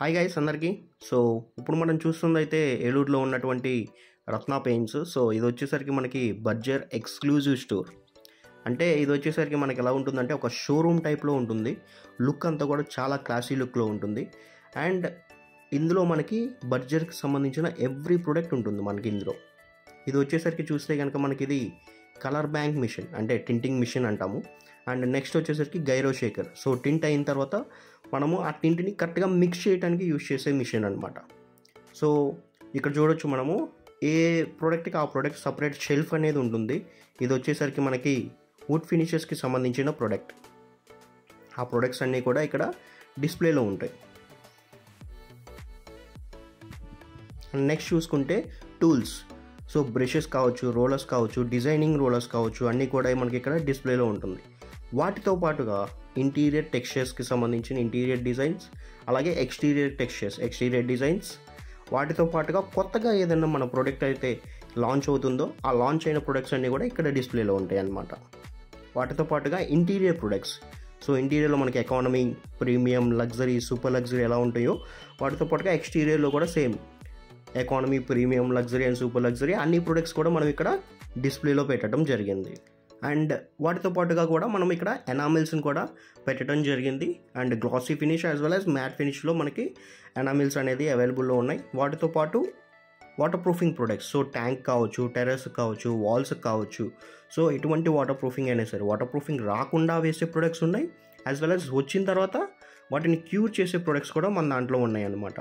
Hi guys అందరికీ. So ఇప్పుడు మనం చూస్తుందైతే ఏలూరులో ఉన్నటువంటి రత్న పెయింట్స్. సో ఇది వచ్చేసరికి మనకి బర్జర్ ఎక్స్క్లూజివ్ స్టోర్. అంటే ఇది వచ్చేసరికి మనకి ఎలా ఉంటుందంటే ఒక షోరూమ్ టైప్లో ఉంటుంది. లుక్ అంతా కూడా చాలా క్లాసీ లుక్లో ఉంటుంది. అండ్ ఇందులో మనకి బర్జర్కి సంబంధించిన ఎవ్రీ ప్రోడక్ట్ ఉంటుంది మనకి ఇందులో. ఇది వచ్చేసరికి చూస్తే కనుక మనకి ఇది కలర్ బ్యాంక్ మిషన్, అంటే టింటింగ్ మిషన్ అంటాము. అండ్ నెక్స్ట్ వచ్చేసరికి గైరో షేకర్. సో టింట్ అయిన తర్వాత మనము ఆ టింట్ని కరెక్ట్గా మిక్స్ చేయడానికి యూజ్ చేసే మిషన్ అనమాట. సో ఇక్కడ చూడొచ్చు మనము ఏ ప్రోడక్ట్కి ఆ ప్రోడక్ట్ సపరేట్ షెల్ఫ్ అనేది ఉంటుంది. ఇది వచ్చేసరికి మనకి వుడ్ ఫినిషెస్కి సంబంధించిన ప్రోడక్ట్. ఆ ప్రోడక్ట్స్ అన్నీ కూడా ఇక్కడ డిస్ప్లేలో ఉంటాయి. నెక్స్ట్ చూసుకుంటే టూల్స్. సో బ్రషెస్ కావచ్చు, రోలర్స్ కావచ్చు, డిజైనింగ్ రోలర్స్ కావచ్చు, అన్నీ కూడా మనకి ఇక్కడ డిస్ప్లేలో ఉంటుంది. వాటితో పాటుగా ఇంటీరియర్ టెక్స్చర్స్కి సంబంధించిన ఇంటీరియర్ డిజైన్స్, అలాగే ఎక్స్టీరియర్ డిజైన్స్, వాటితో పాటుగా కొత్తగా ఏదైనా మన ప్రోడక్ట్ అయితే లాంచ్ అవుతుందో ఆ లాంచ్ అయిన ప్రొడక్ట్స్ అన్నీ కూడా ఇక్కడ డిస్ప్లేలో ఉంటాయి అన్నమాట. వాటితో పాటుగా ఇంటీరియర్ ప్రొడక్ట్స్. సో ఇంటీరియర్లో మనకి economy, premium, luxury, super luxury ఎలా ఉంటాయో వాటితో పాటుగా ఎక్స్టీరియర్లో కూడా same economy, premium, luxury and super luxury అన్ని ప్రొడక్ట్స్ కూడా మనం ఇక్కడ డిస్ప్లేలో పెట్టడం జరిగింది. అండ్ వాటితో పాటుగా కూడా మనం ఇక్కడ ఎనామిల్స్ని కూడా పెట్టడం జరిగింది. And glossy finish as well as matte ఫినిష్లో మనకి ఎనామిల్స్ అనేది అవైలబుల్లో ఉన్నాయి. వాటితో పాటు waterproofing products. So tank కావచ్చు, టెర్రస్ కావచ్చు, వాల్స్ కావచ్చు. సో ఎటువంటి వాటర్ ప్రూఫింగ్ అయినా సరే, వాటర్ ప్రూఫింగ్ రాకుండా వేసే ప్రొడక్ట్స్ ఉన్నాయి, యాజ్ వెల్ యాజ్ వచ్చిన తర్వాత వాటిని క్యూర్ చేసే ప్రొడక్ట్స్ కూడా మన దాంట్లో ఉన్నాయి అన్నమాట.